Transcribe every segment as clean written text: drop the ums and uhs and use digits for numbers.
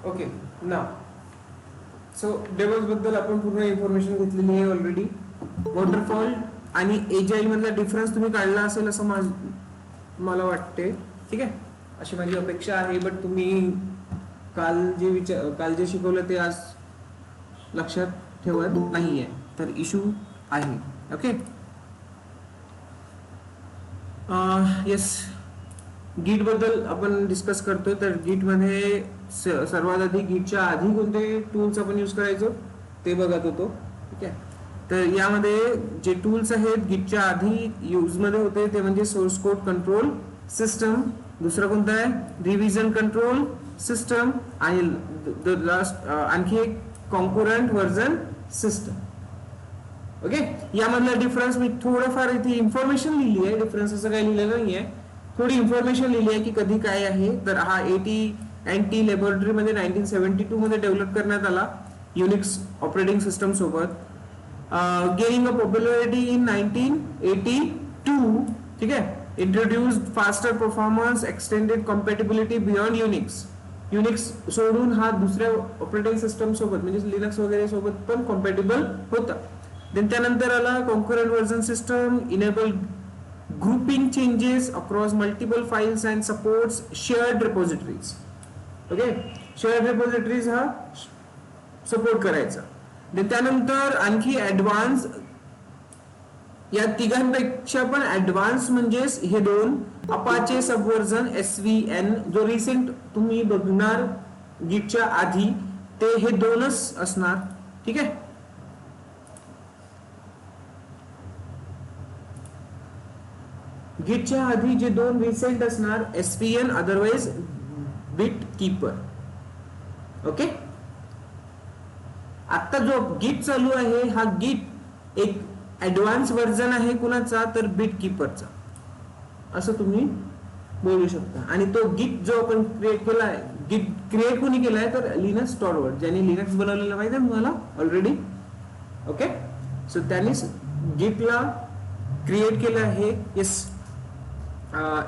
Okay ना. So डेव्हल्स बद्दल आपण पूर्ण इन्फॉर्मेशन घेतलेली आहे ऑलरेडी. वॉटरफॉल आणि एजाईल मधला डिफरन्स तुम्ही काढला असेल असं मला वाटते. ठीक आहे, अशी माझी अपेक्षा आहे. बट तुम्ही काल जे शिकवलं ते आज लक्षात ठेवत नाहीये, तर इश्यू आहे. ओके. येस, गीट बद्दल आपण डिस्कस करतो. तर गीट मध्ये सर्वात आधी गीटच्या आधी कोणते टूल्स आपण यूज करायचो ते बघत होतो. ठीक आहे, तर यामध्ये जे टूल्स आहेत गीटच्या आधी यूज मध्ये होते ते म्हणजे सोर्स कोड कंट्रोल सिस्टम, दुसरं कोणतं आहे रिव्हिजन कंट्रोल सिस्टम, आणि लास्ट आणखी एक कॉन्करंट व्हर्जन सिस्टम. ओके, यामधला डिफरन्स मी थोडंफार इथे इन्फॉर्मेशन लिहिली आहे. डिफरन्स असं काही लिहिलेलं नाहीये, थोडी इन्फॉर्मेशन लिहिली आहे की कधी काय आहे. तर हा AT&T लॅबोरेटरी मध्ये 1972 मध्ये डेव्हलप करण्यात आला युनिक्स ऑपरेटिंग सिस्टम सोबत. Gaining a popularity in 1982. ठीक आहे, introduced faster performance, extended compatibility beyond Unix. Unix सोडून हा दुसऱ्या ऑपरेटिंग सिस्टम सोबत म्हणजे लिनक्स वगैरे सोबत पण कॉम्पॅटिबल होता. देन त्यानंतर आला concurrent version system, enable grouping changes across multiple files and supports shared repositories. Okay, shared repositories हा सपोर्ट करायचा. त्यानंतर आणखी ऍडव्हान्स, या तिघांपेक्षा पण ऍडव्हान्स म्हणजे हे दोन अपाचे सबवर्जन SVN, जो रिसेंट तुम्ही बघणार गीटच्या आधी ते हे दोनच असणार. ठीक आहे, गीटच्या आधी जे दोन रिसेंट असणार SVN, otherwise bit keeper. Okay, आता जो गीट चालू आहे हा गीट एक ऍडव्हान्स व्हर्जन आहे कुणाचा, तर बिट कीपरचा, असं तुम्ही बोलू शकता. आणि तो गीट जो आपण क्रिएट केलाय, गीट क्रिएट कोणी केलाय तर लिनक्स टॉरवर्ड, ज्याने लिनक्स बनवलेला माहिती आहे तुम्हाला ऑलरेडी. ओके, सो त्याने गीटला क्रिएट केलं आहे. येस,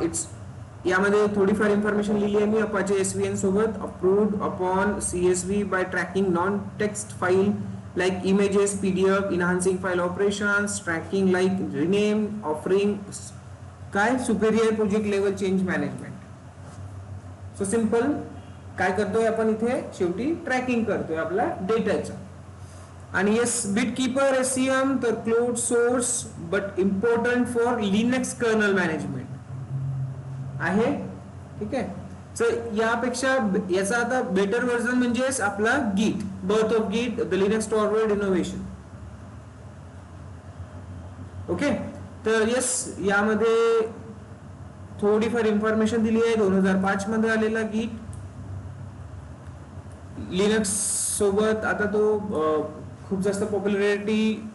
इट्स यामध्ये थोडीफार इन्फॉर्मेशन लिहिली आहे मी. अपाचे SVN सोबत approved upon CSV by tracking non text file like images, PDF, enhancing file operations, tracking like rename, offering काय superior project level change management. So simple काय करतोय आपण इथे, शेवटी ट्रॅकिंग करतोय आपला डेटाचा. आणि येस, बिट कीपर SCM तर close source but important for Linux kernel management आहे. ठीक आहे, सो यापेक्षा याचा आता बेटर व्हर्जन म्हणजे आपला git, birth of git, the Linux forward innovation. Okay, तर येस, यामध्ये थोडीफार इन्फॉर्मेशन दिली आहे. 2005 मध्ये आलेला गीट लिनक्स सोबत आता तो खूप जास्त पॉप्युलरिटी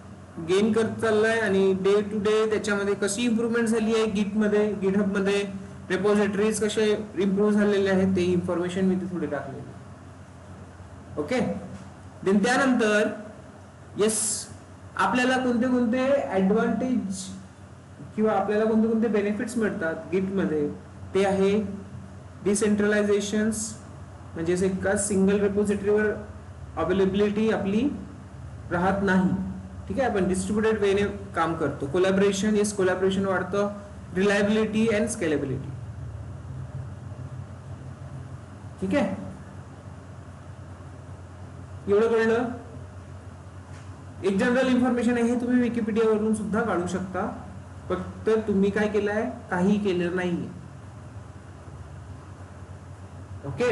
गेन करत चाललाय आणि डे टू डे त्याच्यामध्ये कशी इम्प्रूव्हमेंट झाली आहे गीटमध्ये, गिटहब मध्ये रेपोजिटरीज कसे इम्प्रूव्ह झालेले आहेत ते इन्फॉर्मेशन मी थोडी टाकलेली. ओके, देन त्यानंतर येस, आपल्याला कोणते कोणते ऍडव्हान्टेज किंवा आपल्याला कोणते कोणते बेनिफिट्स मिळतात गिटमध्ये ते आहे. डिसेंट्रलायझेशन्स म्हणजे एका सिंगल रेपोजिटरीवर अवेलेबिलिटी आपली राहत नाही. ठीक आहे, आपण डिस्ट्रीब्युटेड वेने काम करतो. कोलॅबरेशन, येस कोलॅबरेशन वाढतं. Reliability and scalability. ठीक आहे, एवढं कळलं. एक जनरल इन्फॉर्मेशन आहे, हे तुम्ही विकिपीडिया वरून सुद्धा काढू शकता. फक्त तुम्ही काय केलंय, काही केलं नाहीये. ओके,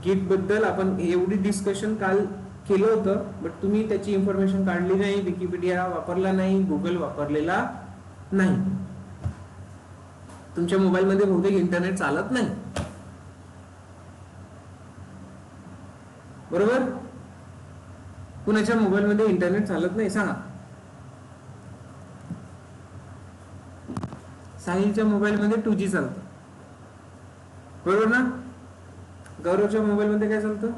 गीट बद्दल आपण एवढी डिस्कशन काल केलं होतं, बट तुम्ही त्याची इन्फॉर्मेशन काढली नाही, विकिपीडिया वापरला नाही, गुगल वापरलेला नाही. तुमच्या मोबाईल मध्ये बहुतेक इंटरनेट चालत नाही, बरोबर? कुणाच्या मोबाईल मध्ये इंटरनेट चालत नाही सांगा. साहिलच्या मोबाईल मध्ये 2G चालतं, बरोबर ना? गौरवच्या मोबाईल मध्ये काय चालतं?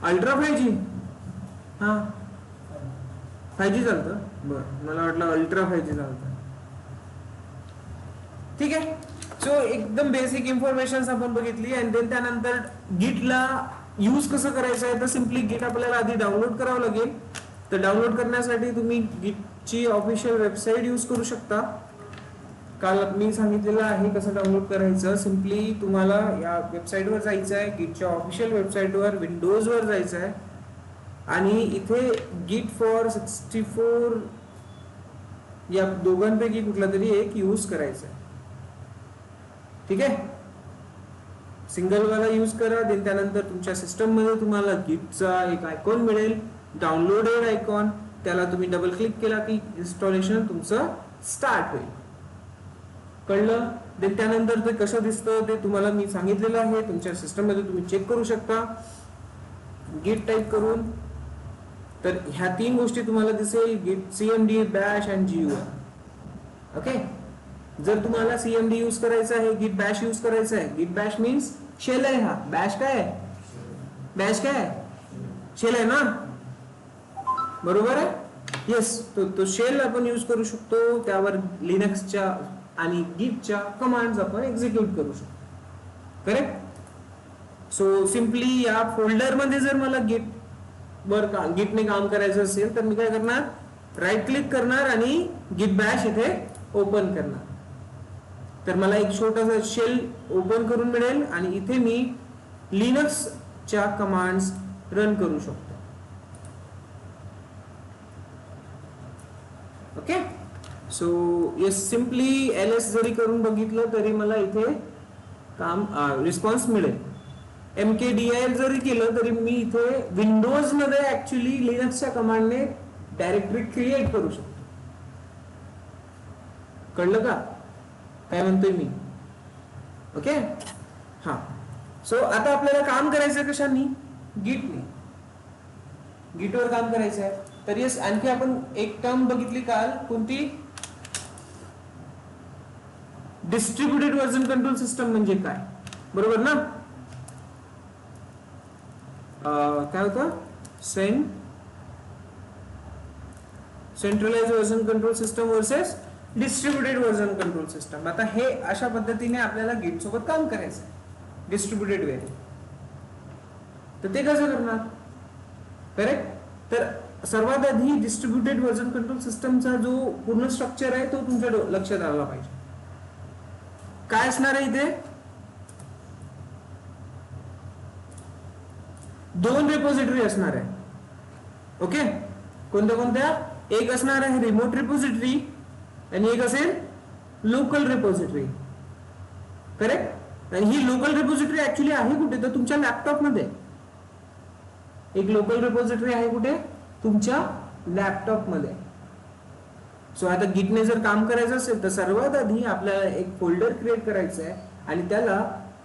Ultra 5G. हा, 5G चालतं. बरं, मला वाटलं अल्ट्रा 5G चालतं. ठीक आहे. सो एकदम बेसिक इन्फॉर्मेशन आपण बघितली. आणि देन त्यानंतर गिटला यूज कसं करायचं आहे, तर सिम्पली गिट आपल्याला आधी डाउनलोड करावं लागेल. तर डाउनलोड करण्यासाठी तुम्ही गिटची ऑफिशियल वेबसाईट यूज करू शकता. काल मी सांगितलेलं आहे कसं डाउनलोड करायचं. सिम्पली तुम्हाला या वेबसाईटवर जायचं आहे, गिटच्या ऑफिशियल वेबसाईटवर विंडोजवर जायचं आहे आणि इथे गिट फॉर 64 या दोघांपैकी कुठला तरी एक यूज करायचा आहे. ठीक आहे, सिंगल वाला यूज करा. देन त्यानंतर तुमच्या सिस्टम मध्ये तुम्हाला गिटचा एक आयकॉन मिळेल, डाउनलोडेड आयकॉन. त्याला तुम्ही डबल क्लिक केला की इन्स्टॉलेशन तुमचं स्टार्ट होईल. कळलं? देन त्यानंतर ते कसं दिसतं ते तुम्हाला मी सांगितलेलं आहे. तुमच्या सिस्टम मध्ये तुम्ही चेक करू शकता गिट टाईप करून. तर ह्या 3 गोष्टी तुम्हाला दिसेल, गिट CMD, Bash and GUI. Okay, जर तुम्हाला सीएमडी यूज करायचं आहे, गिट बॅश यूज करायचं आहे. गिट बॅश मीन्स शेल आहे हा. बॅश काय आहे? बॅश काय आहे? शेल आहे ना, बरोबर आहे. येस, तो शेल आपण यूज करू शकतो. त्यावर लिनक्सच्या आणि गिटच्या कमांड्स आपण एक्झिक्यूट करू शकतो. करेक्ट. सो सिम्पली या फोल्डर मध्ये जर मला गिटने काम करायचं असेल तर मी काय करणार, राईट क्लिक करणार आणि गिट बॅश इथे ओपन करणार. तर मला एक छोटासा शेल ओपन करून मिळेल आणि इथे मी लिनक्सच्या कमांड्स रन करू शकतो. Okay, so yes, simply ls जरी करून बघितलं तरी मला इथे काम रिस्पॉन्स मिळेल. mkdir जरी केलं तरी मी इथे विंडोज मध्ये ऍक्च्युली लिनक्सच्या कमांडने डायरेक्टरी क्रिएट करू शकतो. कळलं का काय म्हणतोय मी? ओके, हा. सो आता आपल्याला काम करायचं कशाने? गिटने. गिटवर काम करायचं आहे. तर येस, आणखी आपण एक टर्म बघितली काल, कोणती? डिस्ट्रीब्युटेड व्हर्जन कंट्रोल सिस्टम म्हणजे काय, बरोबर ना? काय होतं? Centralise version control system versus distributed version control system. आता हे अशा पद्धतीने आपल्याला गिट सोबत काम करायचं आहे डिस्ट्रीब्युटेड वे. तर ते कसं करणार? करेक्ट. तर सर्वात आधी डिस्ट्रीब्युटेड व्हर्जन कंट्रोल सिस्टमचा जो पूर्ण स्ट्रक्चर आहे तो तुमच्या लक्षात आला पाहिजे. काय असणार आहे इथे? 2 रिपोजिटरी असणार आहे. ओके, कोणत्या? एक असणार आहे रिमोट रिपोजिटरी आणि एक असेल लोकल रिपोजिटरी. करेक्ट. आणि ही लोकल रिपोजिटरी ऍक्च्युली आहे कुठे? तर तुमच्या लॅपटॉप मध्ये. एक लोकल रिपोजिटरी आहे कुठे? तुमच्या लॅपटॉप मध्ये. सो आता गिटने जर काम करायचं असेल तर सर्वात आधी आपल्याला एक फोल्डर क्रिएट करायचं आहे आणि त्याला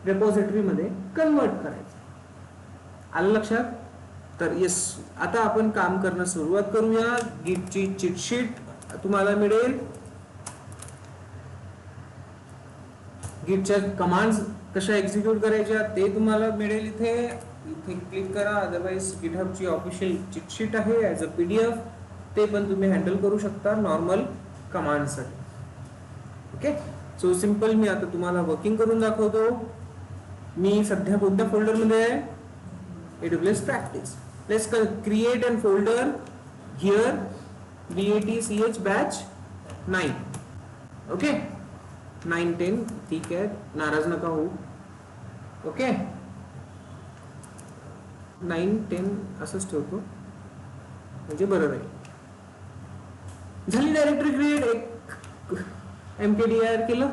रिपोजिटरी मध्ये कन्वर्ट करायचं. आलं लक्षात? तर येस, आता आपण काम करणं सुरुवात करूया. गिटची चिटशीट तुम्हाला मिळेल. गिटच्या कमांड्स कशा एक्झिक्यूट करायच्या ते तुम्हाला मिळेल इथे. इथे क्लिक करा. अदरवाइज गिटहबची ऑफिशियल चिटशीट आहे ऍज अ पीडीएफ. ते पण तुम्ही हँडल करू शकता नॉर्मल कमांडसाठी. ओके, सो सिंपल मी आता तुम्हाला वर्किंग करून दाखवतो. मी सध्या कोणत्या फोल्डर मध्ये आहे? AWS practice. Let's create an folder here, batch batch 9. Okay, 9 10. ठीक आहे, नाराज नका हो. ओके, 9 10 असंच ठेवतो म्हणजे बरं राहील. झाली डायरेक्टरी क्रिएट. एक mkdir केलं.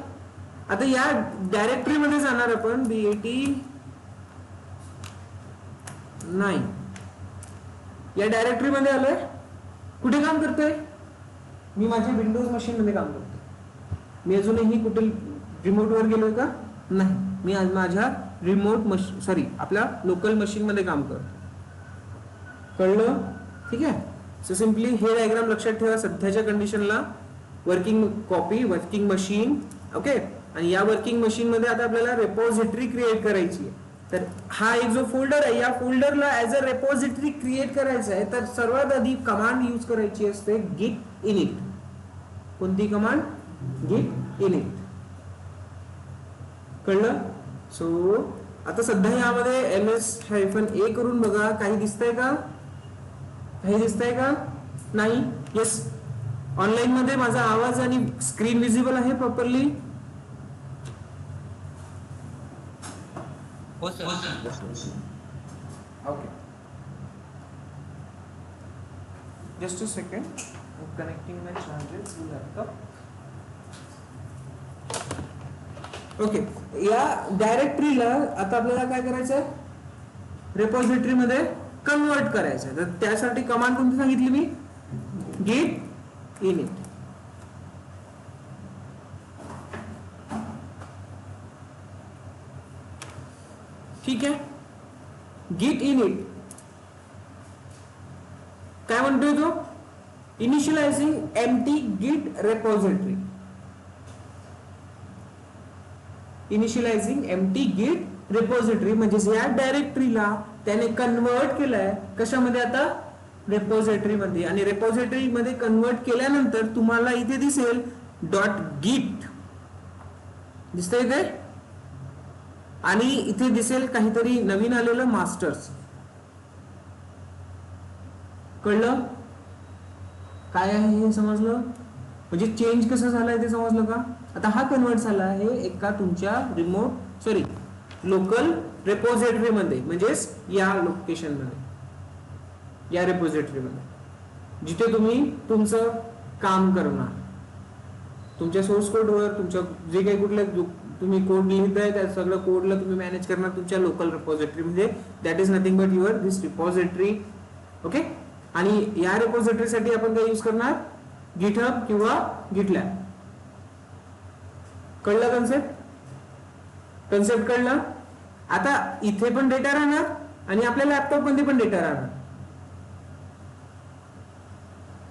आता या डायरेक्टरी मध्ये जाणार आपण bat9 या डायरेक्टरी मध्ये आलोय. कुठे काम करतोय? मी माझ्या विंडोज मशीन मध्ये काम करतोय. मी अजूनही कुठे रिमोट वर गेलोय का? नाही, मी आज माझ्या आपल्या लोकल मशीन मध्ये काम करतो. कळलं? ठीक आहे. सो सिम्पली हे डायग्राम लक्षात ठेवा. सध्याच्या कंडिशनला working copy, working machine. Okay, आणि या वर्किंग मशीन मध्ये आता आपल्याला रेपोजिटरी क्रिएट करायची आहे. तर हा एक जो फोल्डर आहे, या फोल्डरला ऍज अ रेपोजिटरी क्रिएट करायचं आहे. तर सर्वात आधी कमांड यूज करायची असते git init. कोणती कमांड? git init. कळलं? सो आता सध्या यामध्ये ls-a करून बघा, काही दिसतंय का? काही दिसतंय का? नाही. येस, ऑनलाईन मध्ये माझा आवाज आणि स्क्रीन विजिबल आहे प्रॉपरली? हो sir. Okay, just a second, connecting my charges to laptop. Okay, या डायरेक्टरीला आता आपल्याला काय करायचं आहे? रेपॉझिटरी मध्ये कन्वर्ट करायचं आहे. तर त्यासाठी कमांड कोणती सांगितली मी? git init. ठीक आहे, git init काय म्हणतोय तो? इनिशियलायझिंग एम्प्टी गिट रेपॉझिटरी. इनिशियलायझिंग एम्प्टी गिट रेपॉझिटरी म्हणजे या डायरेक्टरीला त्याने कन्वर्ट केलाय कशामध्ये? आता रेपॉझिटरी मध्ये. आणि रेपॉझिटरी मध्ये कन्वर्ट केल्यानंतर तुम्हाला इथे दिसेल .git दिसतंय इथे, आणि इथे दिसेल काहीतरी नवीन आलेलं मास्टर्स. कळलं काय आहे हे? समजलं? म्हणजे चेंज कसं झालंय ते समजलं का? आता हा कन्वर्ट झाला आहे एका तुमच्या लोकल रेपॉझिटरी मध्ये, म्हणजेच या लोकेशन मध्ये, या रेपॉझिटरी मध्ये, जिथे तुम्ही तुमचं काम करणार. तुमच्या सोर्स कोडवर तुमच्या जे काही कुठले तुम्ही कोड लिहिताय त्या सगळं कोडला तुम्ही मॅनेज करणार तुमच्या लोकल रेपॉझिटरी म्हणजे that is nothing but your this repository. Okay, आणि या रेपॉझिटरी साठी आपण काय यूज करणार? गिटहब किंवा गिटलॅब. कळलं कन्सेप्ट? कन्सेप्ट कळलं? आता इथे पण डेटा राहणार आणि आपल्या लॅपटॉप मध्ये पण डेटा राहणार.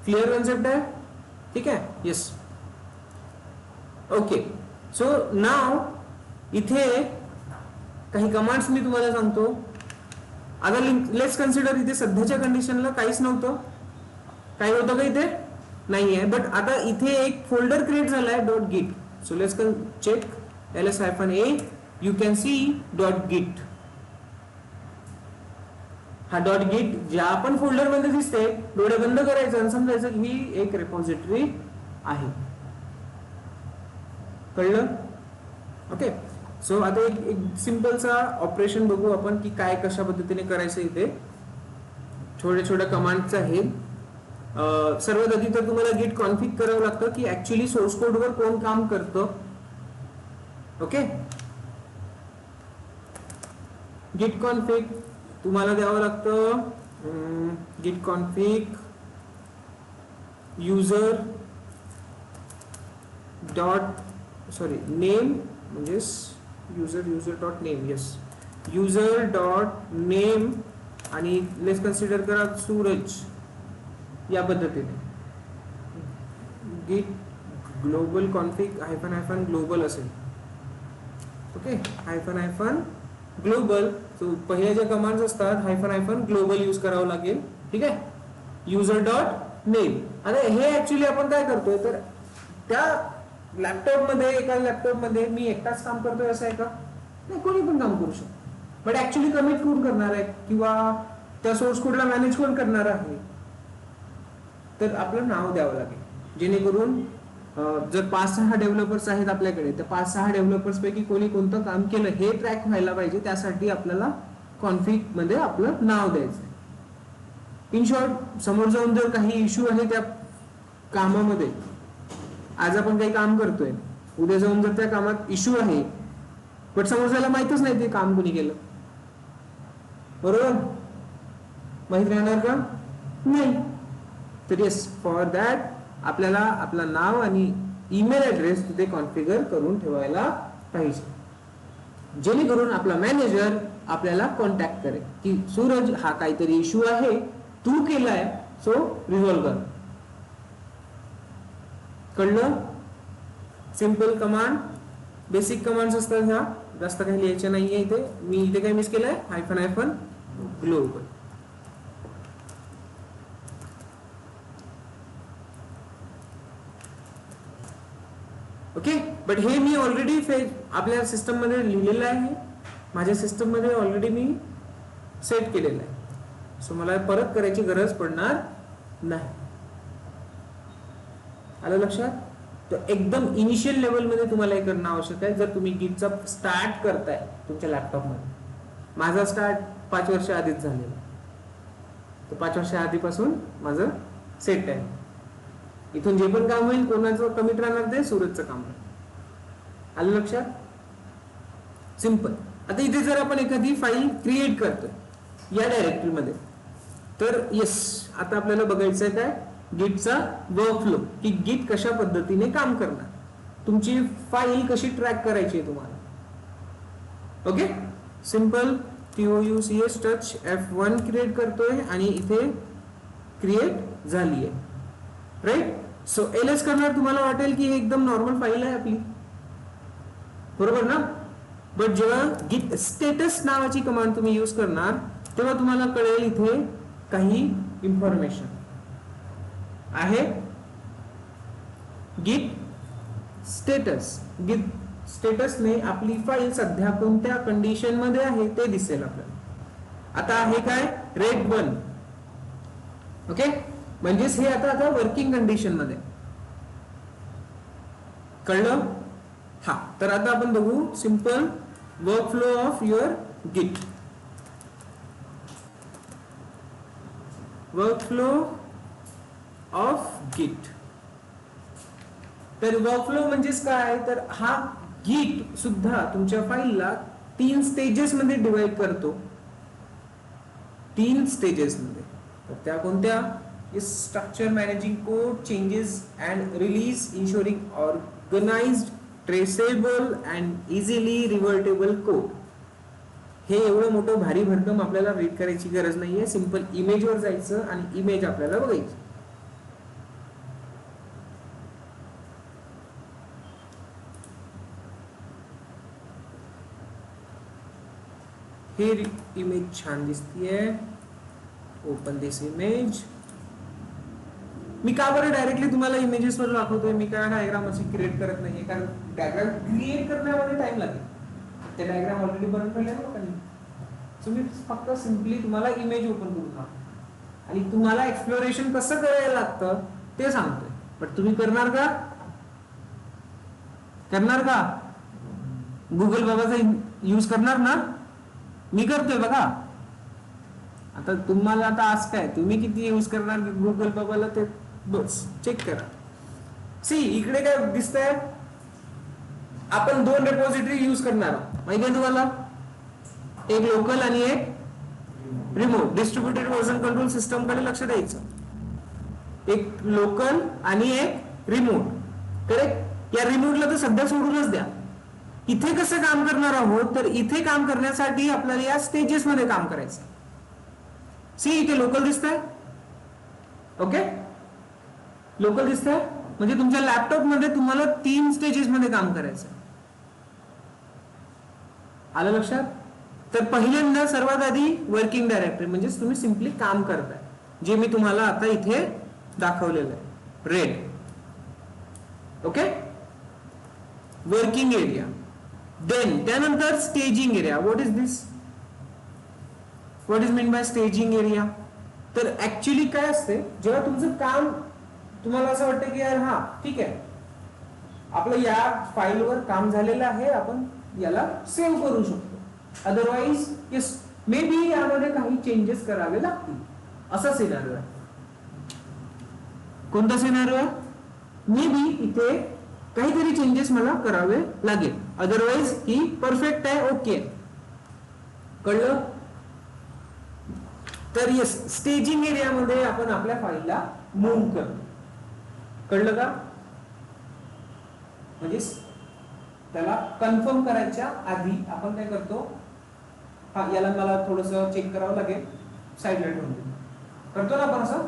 क्लिअर कन्सेप्ट आहे? ठीक आहे. Yes, okay. सो नाव इथे काही कमांड्स मी तुम्हाला सांगतो. आता लेट्स कन्सिडर इथे सध्याच्या कंडिशनला काहीच नव्हतं. काही होतं का इथे? नाहीये. बट आता इथे एक फोल्डर क्रिएट झालाय .git. So let's check ls-a. You can see .git. हा .git ज्या पण फोल्डर मध्ये दिसते, डोळे बंद करायचं आणि समजायचं की ही एक रेपॉझिटरी आहे. कळलं? ओके. सो आता एक सिंपलचा ऑपरेशन बघू आपण की काय कशा पद्धतीने करायचं. इथे छोट्या कमांड्स आहेत. सर्वात आधी तर तुम्हाला गिट कॉन्फिग करावं लागतं की ऍक्च्युली सोर्स कोडवर कोण काम करतं. ओके, गिट कॉन्फिग तुम्हाला द्यावं लागतं. गिट कॉन्फिग युजर नेम म्हणजे user dot name. Yes, user dot name आणि लेट्स कन्सिडर करा सूरज या पद्धतीने. गिट ग्लोबल कॉन्फिग हायफन ग्लोबल असेल. Okay, hyphen global. सो पहिल्या ज्या कमांड्स असतात हायफन ग्लोबल यूज करावं लागेल. ठीक आहे, युजर डॉट नेम. आता हे ऍक्च्युली आपण काय करतोय तर त्या लॅपटॉप मध्ये, एका लॅपटॉप मध्ये मी एकटाच काम करतोय असं आहे का? नाही, कोणी पण काम करू शकतो. बट ऍक्च्युली कमिट कोण करणार आहे किंवा त्या सोर्स कोडला मॅनेज कोण करणार आहे? तर आपलं नाव द्यावं लागेल, जेणेकरून जर 5-6 डेव्हलपर्स आहेत आपल्याकडे तर 5-6 डेव्हलपर्स पैकी कोणी कोणतं काम केलं हे ट्रॅक व्हायला पाहिजे. त्यासाठी आपल्याला कॉन्फिग मध्ये आपलं नाव द्यायचं. इन शॉर्ट, समोर जाऊन जर काही इश्यू आहे त्या कामामध्ये, आज आपण काही काम करतोय, उद्या जाऊन जर त्या कामात इश्यू आहे बट समोरच्याला माहितच नाही ते काम कोणी केलं, बरोबर? माहित राहणार का? नाही. तर येस, फॉर दॅट आपल्याला आपलं नाव आणि ईमेल ऍड्रेस तिथे कॉन्फिगर करून ठेवायला पाहिजे, जेणेकरून आपला मॅनेजर आपल्याला कॉन्टॅक्ट करेल की सूरज हा काहीतरी इश्यू आहे, तू केलाय, सो रिझॉल्व कर. कळलं? सिंपल कमांड, बेसिक कमांड्स असतात ह्या, जास्त काही लिहायच्या नाहीये इथे. मी इथे काय मिस केलंय? Hyphen global. ओके, बट हे मी ऑलरेडी आपल्या सिस्टम मध्ये लिहिलेलं आहे, माझ्या सिस्टम मध्ये ऑलरेडी मी सेट केलेलं आहे. सो मला परत करायची गरज पडणार नाही. आलं लक्षात? तर एकदम इनिशियल लेवल मध्ये तुम्हाला हे करणं आवश्यक आहे जर तुम्ही गिटचा स्टार्ट करताय तुमच्या लॅपटॉप मध्ये. माझा स्टार्ट 5 वर्ष आधीच झालेला, तर 5 वर्ष आधीपासून माझं सेट आहे. इथून जे पण काम होईल कोणाचं कमिट राहणार ते सूरजचं काम आहे. आलं लक्षात? सिंपल. आता इथे जर आपण एखादी फाईल क्रिएट करतोय या डायरेक्टरीमध्ये, तर येस आता आपल्याला बघायचं आहे काय, गिटचा वर्कफ्लो, की गिट कशा पद्धतीने काम करणार, तुमची फाईल कशी ट्रॅक करायची आहे तुम्हाला. Okay, simple TOUCH touch F1 create करतोय आणि इथे क्रिएट झाली आहे. राईट. सो LS करणार तुम्हाला वाटेल की एकदम नॉर्मल फाईल आहे आपली, बरोबर ना. बट जेव्हा गिट स्टेटस नावाची कमांड तुम्ही यूज करणार तेव्हा तुम्हाला कळेल इथे काही इन्फॉर्मेशन आहे. गिट स्टेटसने आपली फाईल सध्या कोणत्या कंडिशन मध्ये आहे ते दिसेल आपल्याला. आता आहे काय, रेड 1. ओके, म्हणजेच हे आता वर्किंग कंडिशन मध्ये. कळलं? हा, तर आता आपण बघू सिंपल वर्कफ्लो ऑफ युअर गिट. वर्कफ्लो ऑफ गिट. तर वर्कफ्लो म्हणजेच काय, तर हा गिट सुद्धा तुमच्या फाईलला 3 स्टेजेस मध्ये डिवाइड करतो. 3 स्टेजेस मध्ये. तर त्या कोणत्या? Structure, managing code, changes and release, ensuring organized, traceable and easily revertible code. हे एवढं मोठं भारी भरकम आपल्याला रीड करायची गरज नाहीये. सिंपल इमेजवर जायचं आणि इमेज आपल्याला बघायची. हे इमेज छान दिसतीये. ओपन दिस इमेज. मी का बरं डायरेक्टली तुम्हाला इमेजेस वर दाखवतोय, मी काय डायग्राम अशी क्रिएट करत नाहीये, कारण डायग्राम क्रिएट करण्यामध्ये टाइम लागेल. ते डायग्राम ऑलरेडी बनवून ठेवले आहे लोकांनी. सो मी फक्त सिंपली तुम्हाला इमेज ओपन करून दाखवतो आणि तुम्हाला एक्सप्लोरेशन कसं करायला लागतं ते सांगतोय. बट तुम्ही करणार का? करणार का? गुगल बाबाचा यूज करणार ना? मी करतोय बघा. आता तुम्हाला आता आज काय, तुम्ही किती यूज करणार गुगल बाबाला ते बस चेक करा. सी इकडे काय दिसतंय, आपण 2 रेपॉझिटरी यूज करणार आहोत माहिती आहे तुम्हाला. एक लोकल आणि एक remote. Distributed version control system कडे लक्ष द्यायचं. एक लोकल आणि एक रिमोट. करेक्ट. या रिमोटला तर सध्या सोडूनच द्या. इथे कसं काम करणार आहोत, तर इथे काम करण्यासाठी आपल्याला या स्टेजेस मध्ये काम करायचं. सी इथे लोकल दिसतंय. ओके, लोकल दिसतंय म्हणजे तुमच्या लॅपटॉप मध्ये तुम्हाला 3 स्टेजेस मध्ये काम करायचं. आलं लक्षात? तर पहिल्यांदा सर्वात आधी वर्किंग डायरेक्टरी म्हणजे तुम्ही सिंपली काम करताय, जे मी तुम्हाला आता इथे दाखवलेलं आहे red. Okay, working area. Then त्यानंतर staging area. What is this? What is mean by staging area? तर ऍक्च्युली काय असते, जेव्हा तुमचं काम तुम्हाला असं वाटतं की यार हा ठीक आहे आपलं या फाईलवर काम झालेलं आहे, आपण याला सेव्ह करू शकतो. अदरवाइज येस मे बी यामध्ये काही चेंजेस करावे लागतील, असा सिनारिओ आहे. कोणता सिनारिओ आहे? मे बी इथे काहीतरी चेंजेस मला करावे लागेल, अदरवाइज ही परफेक्ट आहे. ओके, कळलं? तर येस स्टेजिंग एरियामध्ये आपण आपल्या फाईलला मूव्ह करतो. कळलं का? म्हणजे त्याला कन्फर्म करायच्या आधी आपण काय करतो, हा याला मला थोडस चेक करावं लागेल, साईडला ठेवून करतो ना आपण असं.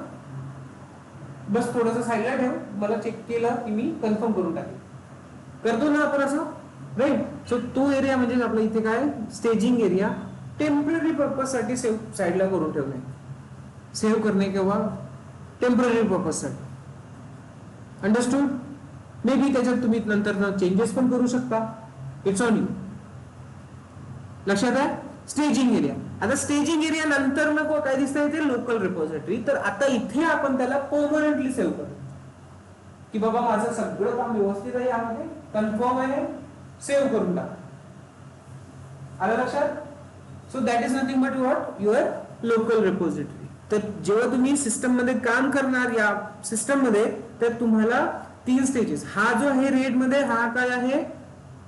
बस थोडस साईडला ठेव, मला चेक केलं की मी कन्फर्म करून टाकेल. करतो ना आपण असं, राईट. सो तो एरिया म्हणजे आपल्या इथे काय स्टेजिंग एरिया टेम्पररी पर्पज साठी सेव्ह साईडला करून ठेवणे. सेव्ह करणे किंवा टेम्पररी पर्पज साठी. अंडरस्टूड? मे बी त्याच्यात तुम्ही नंतर चेंजेस पण करू शकता, इट्स ऑन यू. लक्षात आहे? Staging area. आता स्टेजिंग एरिया नंतर नको काय दिसतंय ते लोकल रिपॉझिटरी. तर आता इथे आपण त्याला परमनंटली सेव्ह करू की बाबा माझं सगळं काम व्यवस्थित आहे, यामध्ये कन्फर्म आहे, सेव्ह करून टाक. आलं लक्षात? So that is nothing but what your local repository. तर जेव्हा तुम्ही सिस्टम मध्ये काम करणार या सिस्टम मध्ये, तर तुम्हाला 3 स्टेजेस. हा जो आहे रेड मध्ये, हा काय आहे?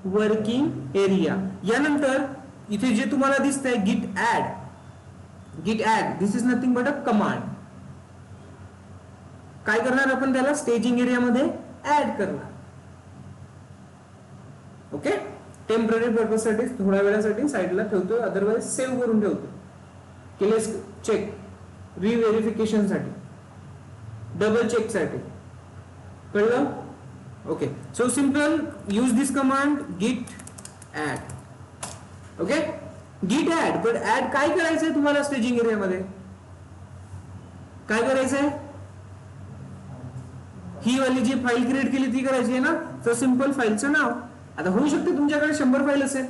Working area. यानंतर इथे जे तुम्हाला दिसतंय git add, this is nothing but a command. काय करणार आपण त्याला? स्टेजिंग एरिया मध्ये ऍड करणार. ओके, टेम्पररी पर्पज साठी थोड्या वेळासाठी साईडला ठेवतोय, अदरवाइज सेव्ह करून ठेवतो. केलेस चेक, रिव्हेरिफिकेशन साठी, डबल चेक साठी. कळलं? Okay, so simple use this command git add. Okay, git add. But add काय करायचंय तुम्हाला? स्टेजिंग एरिया मध्ये काय करायचंय? ही वाली जी फाईल क्रिएट केली ती करायची आहे ना. तर सिंपल फाईलचं नाव. आता होऊ शकते तुमच्याकडे 100 फाईल असेल,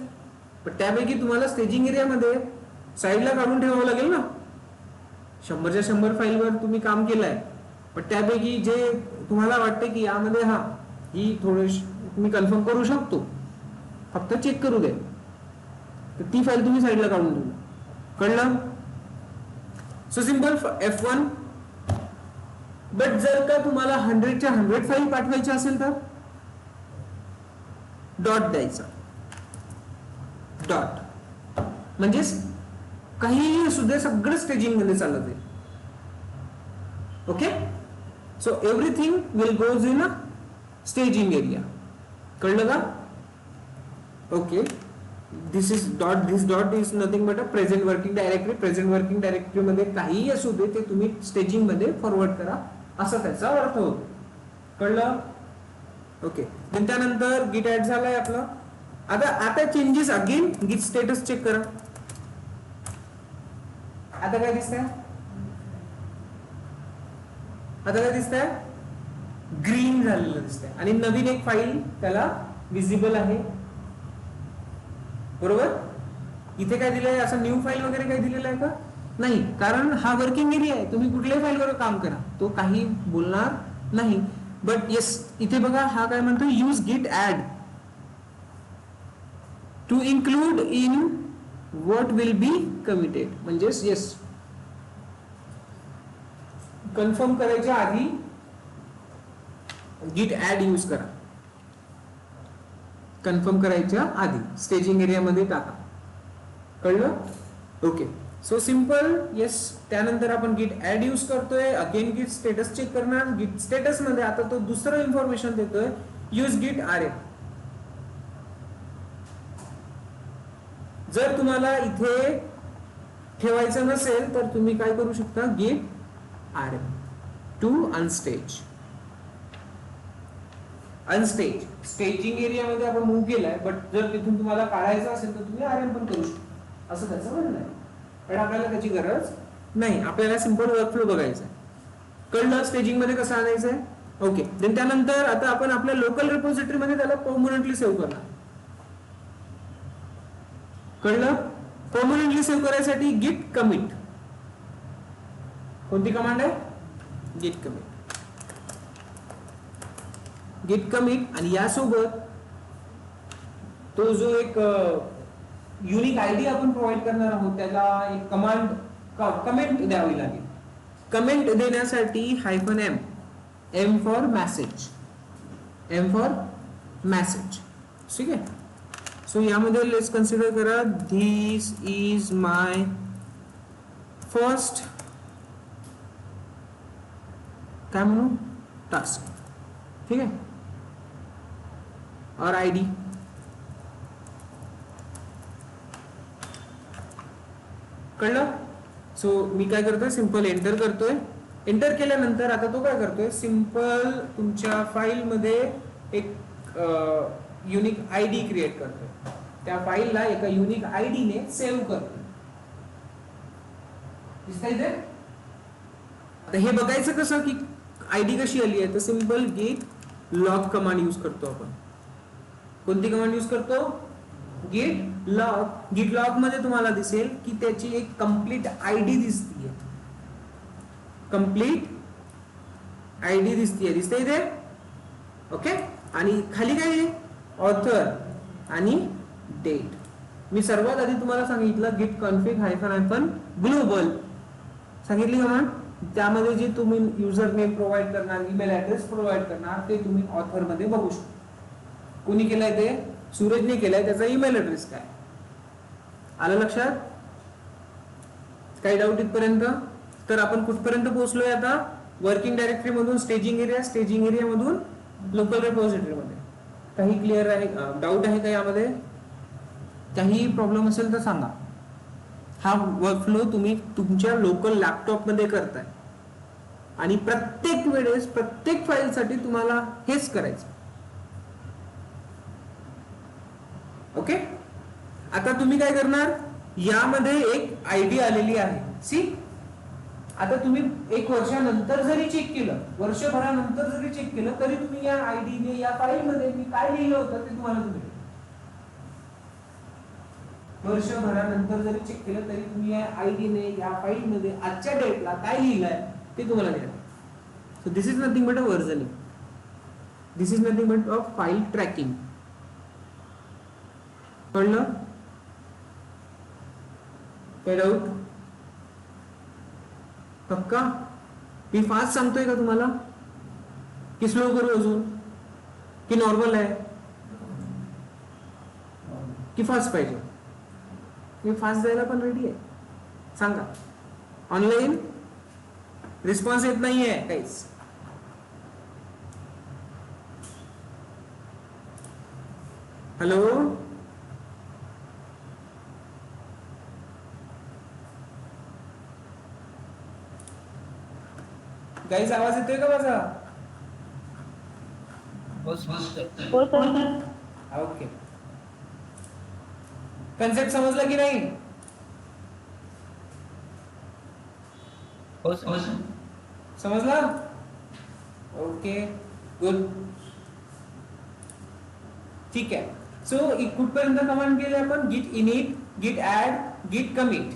पण त्यापैकी तुम्हाला स्टेजिंग एरियामध्ये साईडला काढून ठेवावं लागेल ना. 100च्या 100 फाईलवर तुम्ही काम केलंय, पण त्यापैकी जे तुम्हाला वाटते की यामध्ये ही थोडी तुम्ही कन्फर्म करू शकतो, फक्त चेक करू दे, तर ती फाईल तुम्ही साईडला काढून ठेवू. कळलं? So simple F1. बट जर का तुम्हाला 100च्या 100 फाईल पाठवायच्या असेल तर डॉट द्यायचा. डॉट म्हणजे काहीही असू दे, सगळं स्टेजिंग मध्ये चालत आहे. Okay, so everything will goes in a staging area. कळलं का? Okay, this dot is nothing but a present working directory. Present working directory मध्ये काहीही असू दे, ते तुम्ही स्टेजिंग मध्ये फॉरवर्ड करा, असा त्याचा अर्थ होतो. कळलं? ओके, त्यानंतर गिट ऍड झालाय आपला. आता चेंजेस अगेन गिट स्टेटस चेक करा. आता काय दिसतंय? ग्रीन झालेलं दिसतंय आणि नवीन एक फाईल त्याला विजिबल आहे. बरोबर? इथे काय दिलंय? असं न्यू फाईल वगैरे काही दिलेलं आहे का? नाही, कारण हा वर्किंग एरिया आहे. तुम्ही कुठल्याही फाईलवर काम करा, तो काही बोलणार नाही. बट येस, इथे बघा हा काय म्हणतो? Use git add to include in what will be committed. म्हणजेच येस, कन्फर्म करायच्या आधी गिट ऍड यूज करा. कन्फर्म करायच्या आधी स्टेजिंग एरिया मध्ये टाका. कळलं? Okay, so simple. येस, त्यानंतर आपण गिट ऍड यूज करतोय. अगेन गिट स्टेटस चेक करणार. गिट स्टेटस मध्ये आता तो दुसरं इन्फॉर्मेशन देतोय, यूज गिट rm. जर तुम्हाला इथे ठेवायचं नसेल तर तुम्ही काय करू शकता? गिट rm टू अनस्टेज. स्टेजिंग एरिया मध्ये आपण मूव्ह केलाय, बट जर तिथून तुम्हाला काढायचं असेल तर तुम्ही rm पण करू शकता, असं त्याचं म्हणणं आहे. पण आपल्याला त्याची गरज नाही, आपल्याला सिंपल वर्कफ्लो बघायचा आहे. कळलं स्टेजिंग मध्ये कसं आणायचंय? ओके, देन त्यानंतर आता आपण आपल्या लोकल रिपॉझिटरी मध्ये त्याला परमनंटली सेव्ह करणार. कळलं? परमनंटली सेव्ह करायसाठी गिट कमिट. कोणती कमांड आहे? गिट कमिट. गिट कमिट. आणि यासोबत तो जो एक युनिक आयडी आपण प्रोव्हाइड करणार आहोत, त्याला एक कमेंट द्यावी लागेल. कमेंट देण्यासाठी -m, m फॉर मेसेज, ठीक आहे. सो यामध्ये लेट्स कन्सिडर करा, धिस इज माय फर्स्ट काय म्हणू टास्क. ठीक आहे, और आयडी. कळलं? सो मी काय करतोय? सिंपल एंटर करतोय. एंटर केल्यानंतर आता तो काय करतोय? सिंपल तुमच्या फाईल मध्ये एक युनिक आयडी क्रिएट करतोय. त्या फाईलला एका युनिक आयडी ने सेव्ह करतोय. दिसतंय ते? आता हे बघायचं कसं की आयडी कशी आली आहे? तर सिंपल गिट लॉग कमांड यूज करतो आपण. कोणती कमांड यूज करतो? git log. git log मध्ये तुम्हाला दिसेल की त्याची एक कंप्लीट आयडी दिसतीये, कंप्लीट आयडी दिसतीये, दिसते इथे. ओके, आणि खाली काय आहे? ऑथर आणि डेट. मी सर्वात आधी तुम्हाला सांगितलं git config --- ग्लोबल सांगितली कमांड. त्यामध्ये जे तुम्ही युजर नेम प्रोव्हाइड करणार, ईमेल ऍड्रेस प्रोव्हाइड करणार, ते तुम्ही ऑथर मध्ये बघू शकता. कोणी केलंय ते? सूरजने केलंय. त्याचा ईमेल ऍड्रेस काय? आलं लक्षात? काही डाऊट इथपर्यंत? तर आपण कुठपर्यंत पोहोचलोय आता? वर्किंग डायरेक्टरी मधून स्टेजिंग एरिया, स्टेजिंग एरिया मधून लोकल रिपॉझिटरी मध्ये. काही क्लिअर आहे? डाऊट आहे का यामध्ये? काही प्रॉब्लेम असेल तर सांगा. हा वर्कफ्लो तुम्ही तुमच्या लोकल लॅपटॉप मध्ये करताय आणि प्रत्येक वेळेस प्रत्येक फाईलसाठी तुम्हाला हेच करायचं. ओके, आता तुम्ही काय करणार? यामध्ये एक आयडी आलेली आहे. सी, आता तुम्ही 1 वर्षानंतर जरी चेक केलं, वर्षभरानंतर जरी चेक केलं, तरी तुम्ही या आयडीने या फाईलमध्ये मी काय लिहिलं होतं ते तुम्हाला तुम्ही वर्षभरानंतर जरी चेक केलं तरी तुम्ही या आयडीने या फाईलमध्ये आजच्या डेटला काय लिहिलंय ते तुम्हाला लिहायचं. So this is nothing but a versioning. This is nothing but a file tracking. कळलं? काय डाऊट? पक्का? मी फास्ट सांगतोय का तुम्हाला की स्लो करू अजून, की नॉर्मल आहे, की फास्ट पाहिजे? मी फास्ट जायला पण रेडी आहे. सांगा. ऑनलाईन रिस्पॉन्स येत नाहीये काहीच. हॅलो, गाईज आवाज येतोय का माझा? ओके, कन्सेप्ट समजला की नाही? समजला? Okay, good. ठीक आहे. सो कुठपर्यंत कमांड केले आपण? git init, git add, git commit.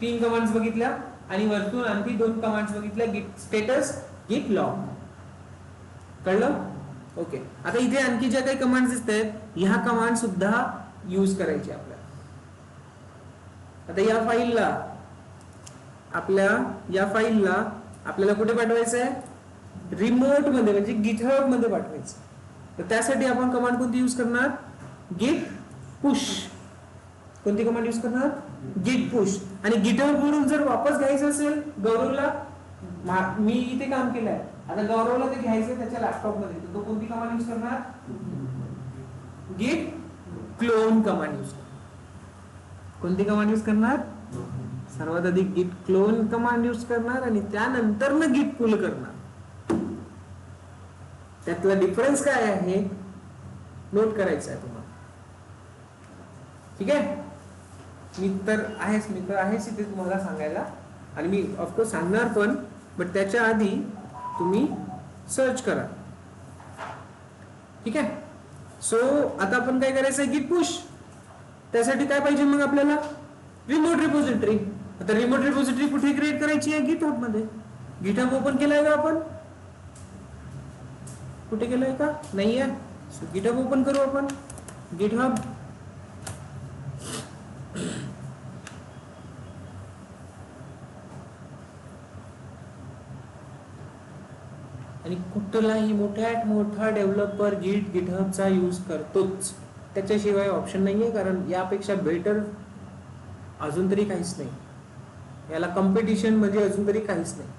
3 commands बघितल्या आणि वरतून आणखी 2 कमांड्स बघितल्या, git status, git log. कळलं? ओके. आता इथे आणखी ज्या काही कमांड्स दिसतात, ह्या कमांड सुद्धा यूज करायची आपल्याला. आता या फाईलला आपल्याला कुठे पाठवायचं आहे? रिमोट मध्ये, म्हणजे गिटहब मध्ये पाठवायचं. तर त्यासाठी आपण कमांड कोणती यूज करणार? git push. कोणती कमांड यूज करणार? git push. आणि गिटहब वरून जर वापस घ्यायचं असेल गौरवला, मी इथे काम केलंय, आता गौरवला ते घ्यायचं त्याच्या लॅपटॉप मध्ये, तर तो कोणती कमांड यूज करणार? git clone कमांड यूज करणार. कोणती कमांड यूज करणार? सर्वात आधी git clone कमांड यूज करणार आणि त्यानंतर ना git pull करणार. त्यातला डिफरन्स काय आहे नोट करायचं आहे तुम्हाला. ठीक आहे? मी तर आहेच इथे तुम्हाला सांगायला, आणि मी ऑफकोर्स सांगणार पण, बट त्याच्या आधी तुम्ही सर्च करा. ठीक आहे? सो आता आपण काय करायचं आहे? git push. त्यासाठी काय पाहिजे मग आपल्याला? Remote repository. आता रिमोट रिपॉझिटरी कुठे क्रिएट करायची आहे? गिटहब मध्ये. गिटहब ओपन केलाय का आपण? कुठे केलाय का? नाहीये. गिटहब ओपन करू आपण. गिटहब. आणि कुठलाही मोठ्यात मोठा डेव्हलपर गिटहबचा यूज करतोच. त्याच्याशिवाय ऑप्शन नाहीये, कारण यापेक्षा बेटर अजून तरी काहीच नाही. याला कॉम्पिटिशन म्हणजे अजून तरी काहीच नाही.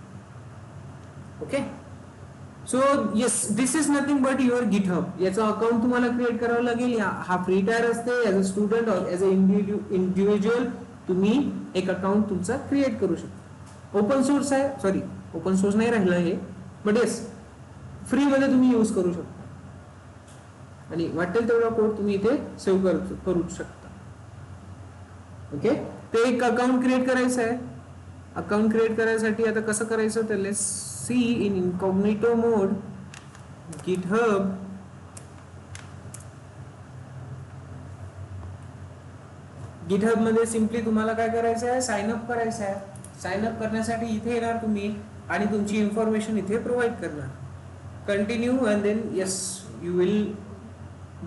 Okay, so yes, this is nothing but your GitHub. याचं अकाउंट तुम्हाला क्रिएट करावं लागेल. हा फ्री टायर असते. ऍज अ स्टुडंट और ऍज अ इंडिव्हिज्युअल तुम्ही एक अकाउंट तुमचा क्रिएट करू शकता. ओपन सोर्स आहे, सॉरी ओपन सोर्स नाही राहिलं हे, बट येस फ्री मध्ये तुम्ही यूज करू शकता आणि वाटेल तेवढा कोड तुम्ही इथे सेव्ह करू शकता. ओके, ते एक अकाउंट क्रिएट करायचं आहे. अकाउंट क्रिएट करायसाठी आता कसं करायचं, तर let's see in incognito mode. GitHub मध्ये सिम्पली तुम्हाला काय करायचं आहे, साइन अप करायचं आहे. साइन अप करण्यासाठी इथे येणार तुम्ही आणि तुमची इन्फॉर्मेशन इथे प्रोव्हाइड करणार. Continue and then yes you will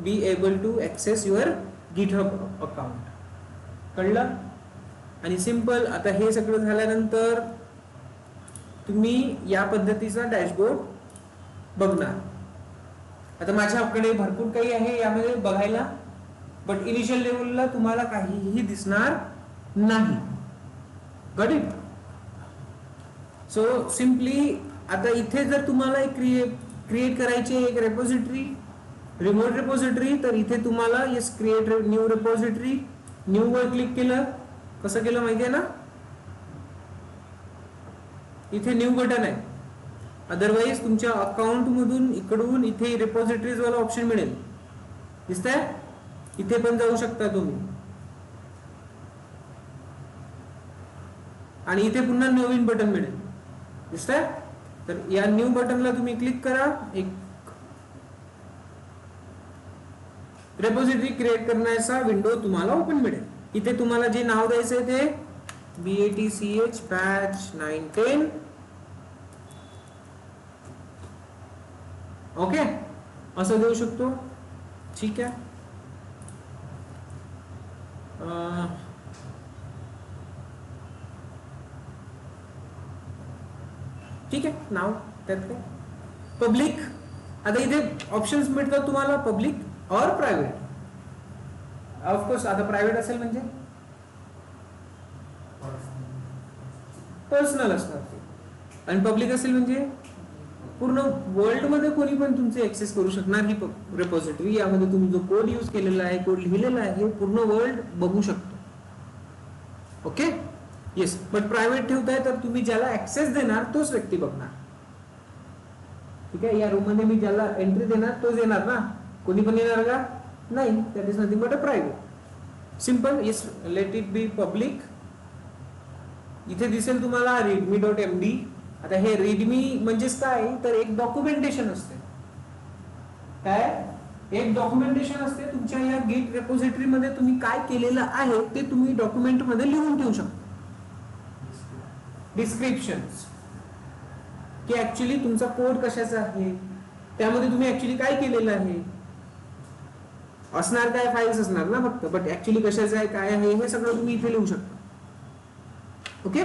be able to access your GitHub account. कळलं? आणि सिंपल. आता हे सगळं झाल्यानंतर तुम्ही या पद्धतीचा डॅशबोर्ड बघणार. आता माझ्याकडे भरपूर काही आहे यामध्ये बघायला, बट इनिशियल लेवलला तुम्हाला काहीही दिसणार नाही. Got it? सो सिम्पली आता इथे जर तुम्हाला एक क्रिएट करायची एक रेपोजिटरी, रिमोट रेपोजिटरी, तर इथे तुम्हाला yes create new repository, new वर क्लिक केलं. कसं केलं माहितीये ना? इथे न्यू बटन आहे. अदरवाइज तुमच्या अकाउंट मधून इकडून इथे रेपोजिटरीज वाला ऑप्शन मिळेल. दिसतंय? इथे पण जाऊ शकता तुम्ही आणि इथे पुन्हा नवीन बटन मिळेल. दिसतंय? तर या न्यू बटनला तुम्ही क्लिक करा. एक रेपोजिटरी क्रिएट करण्याचा विंडो तुम्हाला ओपन मिळेल. इथे तुम्हाला जे नाव द्यायचं आहे ते BATCH batch 910. ओके, असं देऊ शकतो. ठीक आहे. ठीक आहे, नाव त्यात काय. पब्लिक. आता इथे ऑप्शन्स मिळतात तुम्हाला, पब्लिक और प्रायव्हेट. ऑफकोर्स आता प्रायव्हेट असेल म्हणजे पर्सनल असणार ते, आणि पब्लिक असेल म्हणजे पूर्ण वर्ल्ड मध्ये कोणी पण तुमचे ऍक्सेस करू शकणार ही रेपोजिटरी. यामध्ये तुम्ही जो कोड यूज केलेला आहे, कोड लिहिलेला आहे, हे पूर्ण वर्ल्ड बघू शकतो. Okay, yes. बट प्रायव्हेट ठेवताय तर तुम्ही ज्याला ऍक्सेस देणार तोच व्यक्ती बघणार. ठीक आहे. या रूम मध्ये मी ज्याला एंट्री देणार तोच येणार ना, कोणी पण येणार का? नाही. That is nothing but a private. Simple. Yes, let it be public. इथे दिसेल तुम्हाला readme.md. आता हे रीडमी म्हणजेच काय, तर एक डॉक्युमेंटेशन असते. काय? एक डॉक्युमेंटेशन असते. तुमच्या या गिट रेपोजिटरी मध्ये तुम्ही काय केलेलं आहे ते तुम्ही डॉक्युमेंट मध्ये लिहून ठेवू शकता. डिस्क्रिप्शन्स, की ऍक्च्युली तुमचा कोड कशाचा आहे, त्यामध्ये तुम्ही ऍक्च्युली काय केलेलं आहे असणार. काय फाईल्स असणार ना फक्त, बट ऍक्च्युली कशाचं आहे, काय आहे, हे सगळं तुम्ही इथे लिहू शकता. ओके,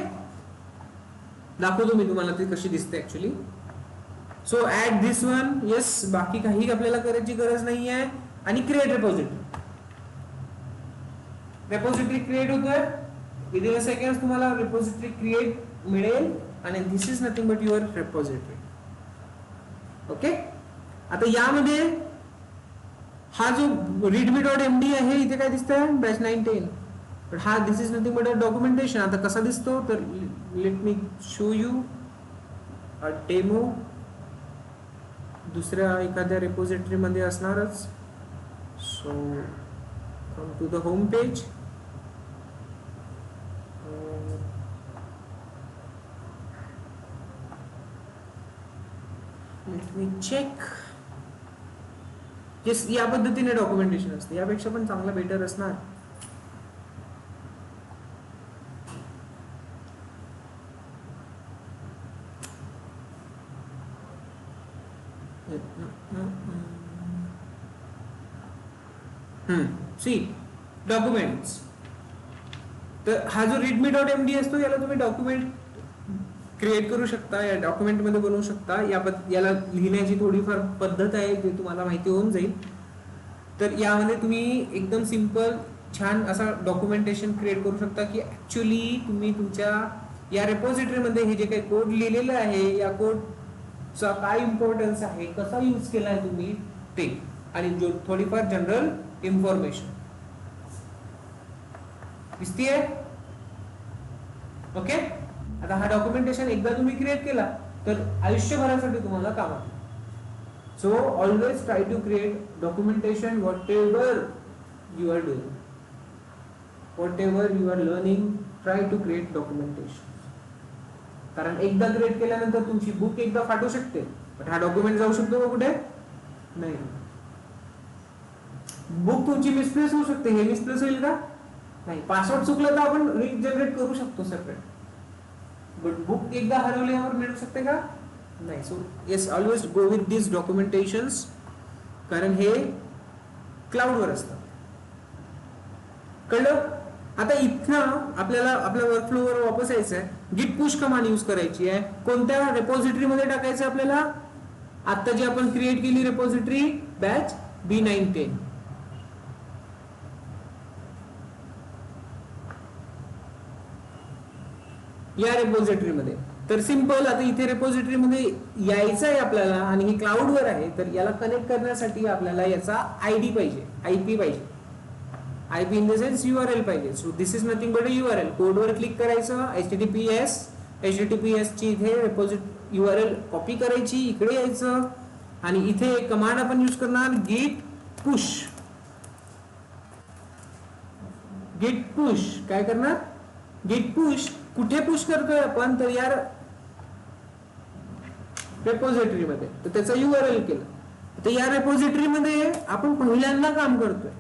दाखवतो मी तुम्हाला ती कशी दिसते actually. So add this one. Yes, बाकी काही आपल्याला करायची गरज नाही आहे. आणि क्रिएट रेपोजिटरी. रेपोजिटरी क्रिएट होतोय. विदिन अ सेकंड तुम्हाला रेपोजिटरी क्रिएट मिळेल आणि this is nothing but your repository. Okay. आता यामध्ये हा जो readme.md आहे, इथे काय दिसतंय, बॅच 910. पण हा this is nothing but a documentation. आता कसा दिसतो, तर let me show you a demo. दुसऱ्या एखाद्या रेपोजिटरी मध्ये असणारच. So come to the home page. Let me check. या पद्धतीने डॉक्युमेंटेशन असते. यापेक्षा पण चांगला बेटर असणार. See documents. तर हा जो readme.md असतो, याला तुम्ही डॉक्युमेंट क्रिएट करू शकता, या डॉक्युमेंट मध्ये बनवू शकता. याला लिहिण्याची थोडीफार पद्धत आहे, जे तुम्हाला माहिती होऊन जाईल. तर यामध्ये तुम्ही एकदम सिंपल छान असा डॉक्युमेंटेशन क्रिएट करू शकता, की ऍक्च्युली तुम्ही तुमच्या या रेपोजिटरी मध्ये हे जे काही कोड लिहिलेलं आहे, या कोडचा काय इम्पॉर्टन्स आहे, कसा यूज केलाय तुम्ही ते, आणि जो थोडीफार जनरल इन्फॉर्मेशन दिसतीये. ओके. आता हा डॉक्युमेंटेशन एकदा तुम्ही क्रिएट केला तर आयुष्यभरासाठी तुम्हाला कामात. So always try to create documentation whatever you are doing, whatever you are learning, try to create documentation. कारण एकदा क्रिएट केल्यानंतर तुमची बुक एकदा फाटू शकते, बट हा डॉक्युमेंट जाऊ शकतो का कुठे? नाही. बुक तुमची मिसप्लेस होऊ शकते, हे मिसप्लेस होईल का? नाही. पासवर्ड चुकलं तर आपण रिजनरेट करू शकतो सेपरेट, बट बुक एकदा हरवल्यावर मिळू शकते का? नाही. So yes, always go with this documentations, कारण हे क्लाउडवर असतं. कळलं? आता इथं आपल्याला आपल्या वर्कफ्लोवर वापस यायचं आहे. गिट पुश कमांड यूज करायची आहे. कोणत्या रेपॉझिटरी मध्ये टाकायचं आपल्याला? आता जी आपण क्रिएट केली रेपॉझिटरी बॅच B910, या रेपॉझिटरी मध्ये. तर सिंपल, आता इथे रेपॉझिटरी मध्ये यायचं आहे आपल्याला आणि हे क्लाउडवर आहे, तर याला कनेक्ट करण्यासाठी आपल्याला याचा आयडी पाहिजे, आयपी पाहिजे. IP in the sense URL पाहिजे. So this is nothing but a URL. कोडवर क्लिक करायचं, HTTPS ची इथे रेपॉझिटरी URL कॉपी करायची, इकडे यायचं आणि इथे कमांड आपण यूज करणार git push. git push काय करणार? git push कुठे पुश करतोय आपण? तर यार रेपॉझिटरी मध्ये, तर त्याचा URL केलं. तर या रेपॉझिटरी मध्ये आपण पहिल्यांदा काम करतोय.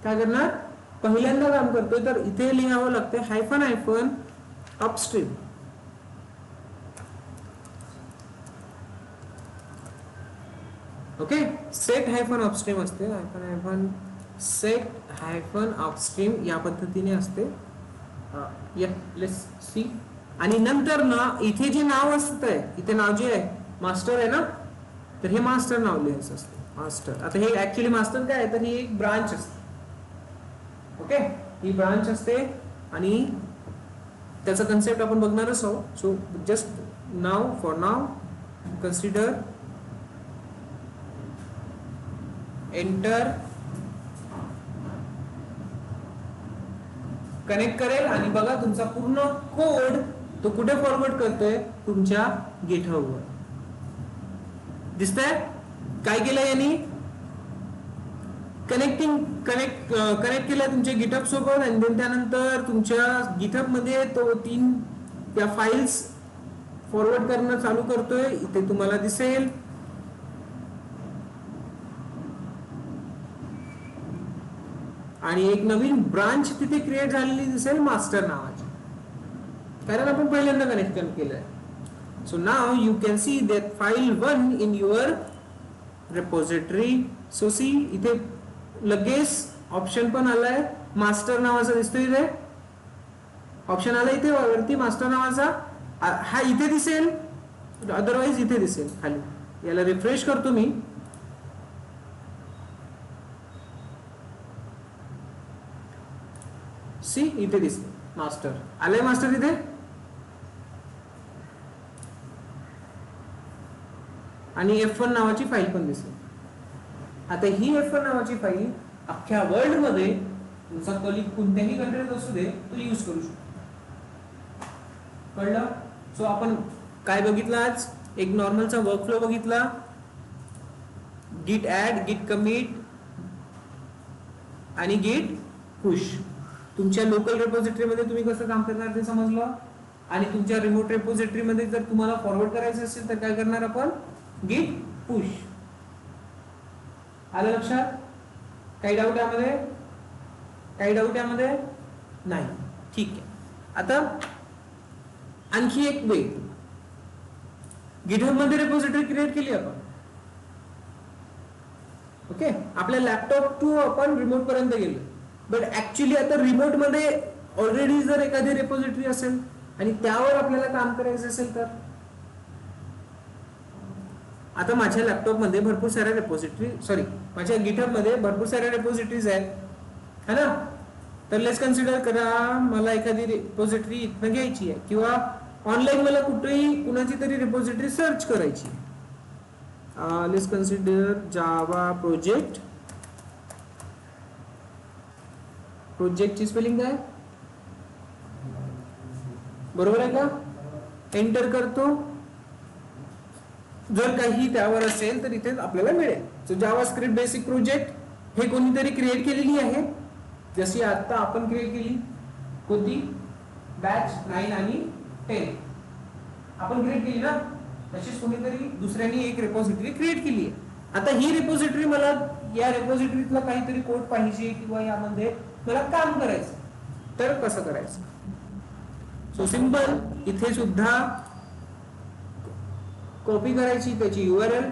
काय करणार? पहिल्यांदा काम करतोय, तर इथे लिहावं लागतं --- अपस्ट्रीम. ओके, सेट - अपस्ट्रीम असते, सेट -अपस्ट्रीम या पद्धतीने असते. Let's see. आणि नंतर ना इथे जे नाव असतंय, इथे नाव जे आहे मास्टर आहे ना, तर हे मास्टर नाव लिहायचं असतं, मास्टर. आता हे ऍक्च्युअली मास्टर काय आहे, तर ही एक ब्रांच असते. ओके, ही ब्रांच असते आणि त्याचा कन्सेप्ट आपण बघणारच आहोत. So just now, for now consider enter, connect करेल आणि बघा तुमचा पूर्ण कोड तो कुठे फॉरवर्ड करतोय? तुमच्या गिटहबवर. दिसतंय काय केलंय यांनी? कनेक्ट केलं तुमच्या गिटहब सोबत आणि त्यानंतर तुमच्या गिटहब मध्ये तो 3 त्या फाइल्स फॉरवर्ड करणं चालू करतोय. इथे तुम्हाला दिसेल आणि एक नवीन ब्रांच तिथे क्रिएट झालेली दिसेल मास्टर नावाची, कारण आपण पहिल्यांदा कनेक्ट केलंय. So now you can see that file 1 in your repository. So see, इथे लगेच ऑप्शन पण आलाय मास्टर नावाचा, दिसतोय इथे ऑप्शन आला, इथे वरती मास्टर नावाचा. हा इथे दिसेल, अदरवाइज इथे दिसेल खाली. याला रिफ्रेश करतो मी. सी, इथे दिसते मास्टर, आलंय मास्टर इथे. आणि F1 नावाची फाईल पण दिसेल. आता ही F1 नावाची फाईल अख्ख्या वर्ल्ड मध्ये तुमचा कलिग कोणत्याही कंट्रीत असू दे, तो यूज करू शकतो. कळलं? सो आपण काय बघितलं आज? एक नॉर्मलचा वर्कफ्लो बघितला, git add, git commit आणि git push. तुमच्या लोकल रेपॉझिटरी मध्ये तुम्ही कसं काम करणार ते समजलं. आणि तुमच्या रिमोट रेपॉझिटरी मध्ये जर तुम्हाला फॉरवर्ड करायचं असेल तर काय करणार आपण? git push. आलं लक्षात? काही डाऊट यामध्ये? काही डाऊट यामध्ये नाही? ठीक आहे. आता आणखी एक वे, गिटहब मध्ये रेपॉझिटरी क्रिएट केली आपण. ओके, आपल्या लॅपटॉप टू आपण रिमोट पर्यंत गेलो, बट ऍक्च्युली आता रिमोट मध्ये ऑलरेडी जर एखादी रेपॉझिटरी असेल आणि त्यावर आपल्याला काम करायचं असेल तर, आता माझ्या लॅपटॉप मध्ये भरपूर साऱ्या रेपॉझिटरी, माझ्या गिटहब मध्ये भरपूर साऱ्या रेपॉझिटरीज आहेत, है ना. तर लेट्स कन्सिडर करा मला एखादी रेपॉझिटरी इथनं घ्यायची आहे, किंवा ऑनलाईन मला कुठेही कुणाची तरी रेपॉझिटरी सर्च करायची. Let's consider Java project. प्रोजेक्टची स्पेलिंग काय? बरोबर आहे का? एंटर करतो. जर काही त्यावर असेल तर इथे आपल्याला मिळेल. सो जावा स्क्रिप्ट बेसिक प्रोजेक्ट हे कोणीतरी क्रिएट केलेली आहे, जशी आता आपण क्रिएट केली. कोणती? बॅच 9 आणि 10 आपण क्रिएट केली ना. तशीच कोणीतरी दुसऱ्यांनी एक रेपॉझिटरी क्रिएट केली आहे. आता ही रेपॉझिटरी मला या रेपॉझिटरीतला काहीतरी कोड पाहिजे किंवा यामध्ये मला काम करायचं, तर कसं करायचं? सो सिंपल, इथे सुद्धा कॉपी करायची त्याची URL,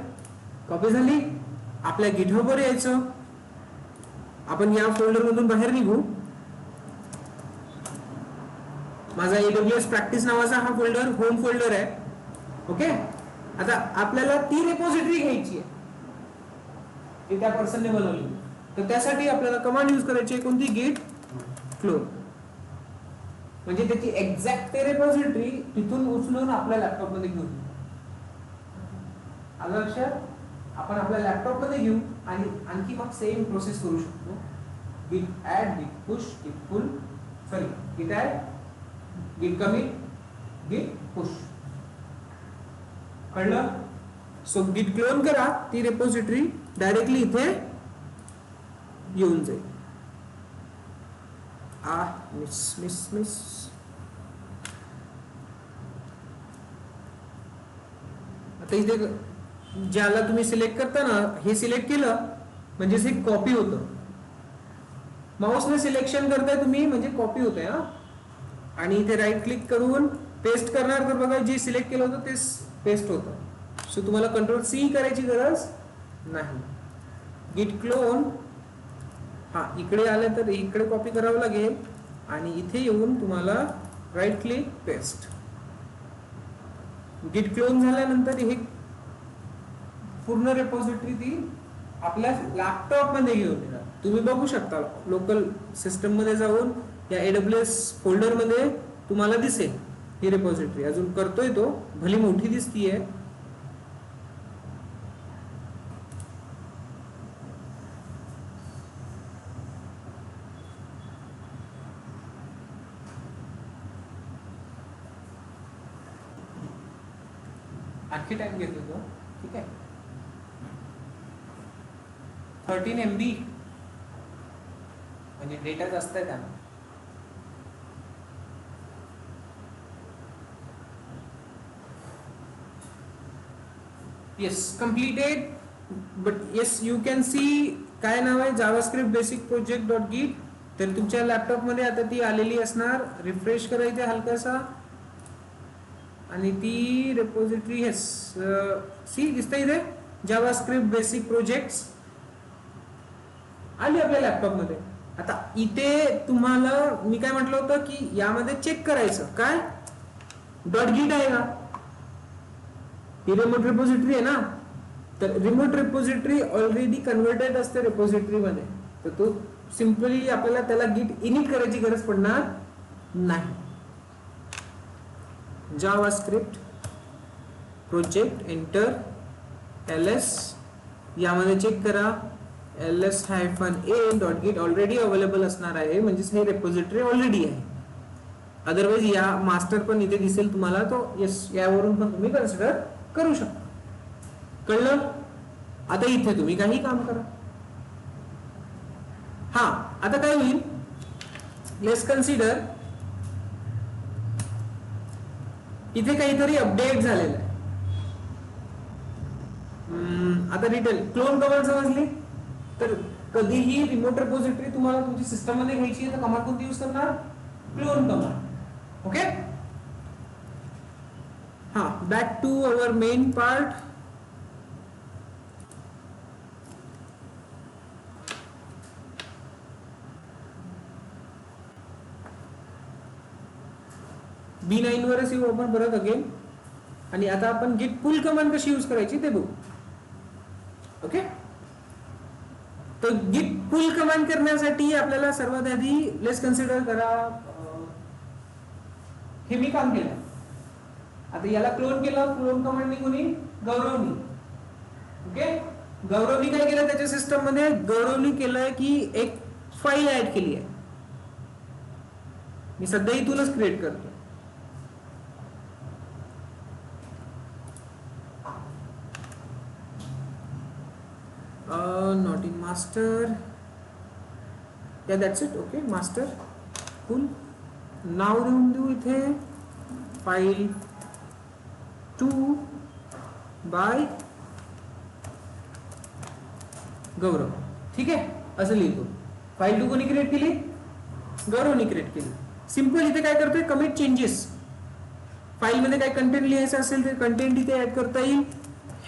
कॉपी झाली, आपल्या गिटहब वर यायचं. आपण या फोल्डर मधून बाहेर निघू. माझा AWS प्रॅक्टिस नावाचा हा फोल्डर होम फोल्डर आहे. ओके, आता आपल्याला ती रेपॉझिटरी घ्यायची आहे ती त्या पर्सनने बनवली, तर त्यासाठी आपल्याला कमांड यूज करायची आहे, कोणती? git clone. म्हणजे त्याची एक्झॅक्ट रेपॉझिटरी तिथून उचलून आपल्या लॅपटॉप मध्ये घेऊन, आलं लक्षात? आपण आपल्या लॅपटॉप मध्ये घेऊ आणि आणखी मग सेम प्रोसेस करू शकतो. git add, git push, git pull, sorry git add, git commit, git push. कळलं? सो git clone करा, ती रेपॉझिटरी डायरेक्टली इथे येऊन जाईल. मिस आता इथे ज्याला तुम्ही सिलेक्ट करता ना, हे सिलेक्ट केलं म्हणजे हे कॉपी होतं. माऊसने सिलेक्शन करताय तुम्ही म्हणजे कॉपी होतंय हा. आणि इथे राईट क्लिक करून पेस्ट करणार, तर बघा जे सिलेक्ट केलं होतं ते पेस्ट होतं. सो तुम्हाला Ctrl+C करायची गरज नाही. git clone, हा इकडे आलं तर इकडे कॉपी करावं लागेल आणि इथे येऊन तुम्हाला right click paste. git clone झाल्यानंतर हे पूर्ण रेपॉझिटरी ती आपल्या लॅपटॉप मध्ये घेऊन येणार. तुम्ही बघू शकता लोकल सिस्टम मध्ये जाऊन या AWS फोल्डर मध्ये तुम्हाला दिसेल ही रेपॉझिटरी. अजून करतोय तो, भली मोठी दिसतीये. आणखी टाइम घेतो तो, ठीक आहे. 13 MB म्हणजे डेटा जास्त आहे त्याला. Yes, completed. But yes, you can C काय नाव आहे, जावास्क्रिप्ट बेसिक प्रोजेक्ट डॉट गिट. तर तुमच्या लॅपटॉप मध्ये आता ती आलेली असणार. रिफ्रेश करायचं हलकासा आणि ती रेपॉझिटरी येस सी दिसतंय इथे, जावास्क्रिप्ट बेसिक प्रोजेक्ट्स आली आपल्या लॅपटॉप मध्ये. आता इथे तुम्हाला मी काय म्हटलं होतं की यामध्ये चेक करायचं काय डॉट गिट आहे का, ही रिमोट रेपॉझिटरी आहे ना. तर रिमोट रेपॉझिटरी ऑलरेडी कन्वर्टेड असते रेपॉझिटरी मध्ये, तर तो सिंपली आपल्याला त्याला गिट इनिट करायची गरज पडणार नाही. जावास्क्रिप्ट प्रोजेक्ट एंटर ls, यामध्ये चेक करा ls-a.git ऑलरेडी अवेलेबल असणार आहे, म्हणजे हे रेपॉझिटरी ऑलरेडी आहे. अदरवाइज या मास्टर पण इथे दिसेल तुम्हाला, तो यस यावरून पण तुम्ही कन्सिडर करू शकता. कळलं? आता इथे तुम्ही काही काम करा. हा, आता काय होईल, लेट्स कन्सिडर इथे काहीतरी अपडेट झालेलं आहे. आता रिटेल क्लोन कमांड समजली. तर कधीही रिमोट रेपॉझिटरी तुम्हाला तुमची सिस्टम मध्ये घ्यायची आहे तर कमांड कोणती यूज करणार, क्लोन कमांड. ओके, हा, back to our main part. B9 वरच येऊ आपण परत अगेन. आणि आता आपण गिट पुल कमांड कशी यूज करायची ते बघू. ओके, तर गिट पुल कमांड करण्यासाठी आपल्याला सर्वात आधी लेट्स कन्सिडर करा, हे मी काम केलं. आता याला क्लोन केलं, क्लोन कमांडनी कोणी, गौरवनी. ओके, गौरवनी काय केलं त्याच्या सिस्टम मध्ये, गौरवनी केलंय की एक फाईल ऍड केली आहे. मी सध्या इथूनच क्रिएट करतो. not in master, yeah that's it. Okay, master cool. नाव देऊन देऊ इथे फाईल 2 बाय गौरव, ठीक आहे, असं लिहितो. फाईल 2 कोणी क्रिएट केली? गौरवने क्रिएट केली. सिंपल. इथे काय करतोय? Commit changes. फाईल मध्ये काय कंटेंट लिहायचं असेल तर कंटेंट इथे ऍड करता येईल.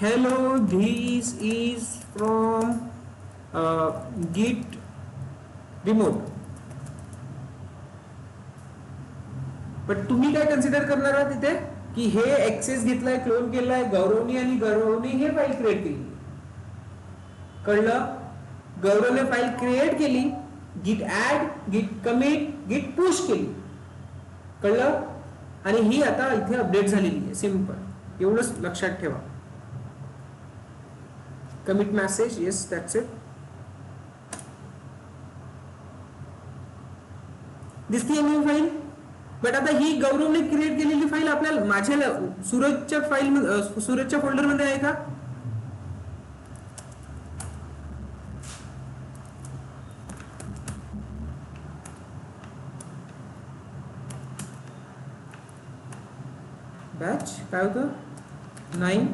हॅलो धिस इज फ्रॉम गिट रिमोट. पण तुम्ही काय कन्सिडर करणार आहात इथे की हे ऍक्सेस घेतलाय, क्लोन केलाय गौरवनी आणि गौरवने हे फाईल क्रिएट केली. कळलं? गौरवने फाईल क्रिएट केली, गिट ऍड, गिट कमिट, गिट पुश केली. कळलं? आणि ही आता इथे अपडेट झालेली आहे. सिंपल. एवढंच लक्षात ठेवा. Commit message, yes that's it. दिसतीये न्यू फाईल. बट आता ही गौरवने क्रिएट केलेली फाईल आपल्याला माझ्या सूरजच्या फाईल सूरजच्या फोल्डर मध्ये आहे का? बॅच काय होतं? 9.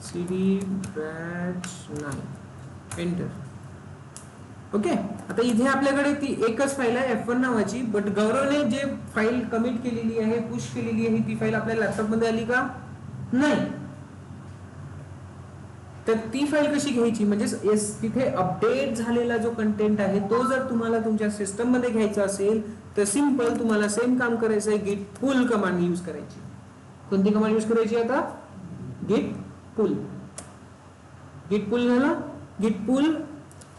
cd batch 9 enter. ओके. आता इथे आपल्याकडे ती एकच फाईल आहे F1 नावाची. बट गौरवने जे फाईल कमिट केलेली आहे, पुश केलेली आहे, ती फाईल आपल्या लॅपटॉप मध्ये आली का? नाही. तर ती फाईल कशी घ्यायची? म्हणजे तिथे अपडेट झालेला जो कंटेंट आहे तो जर तुम्हाला तुमच्या सिस्टम मध्ये घ्यायचा असेल तर सिंपल तुम्हाला सेम काम करायचं आहे. गिट पुल कमांड यूज करायची. कोणती कमांड यूज करायची आता? गिट पुल. गिट पुल झाला. गिट पुल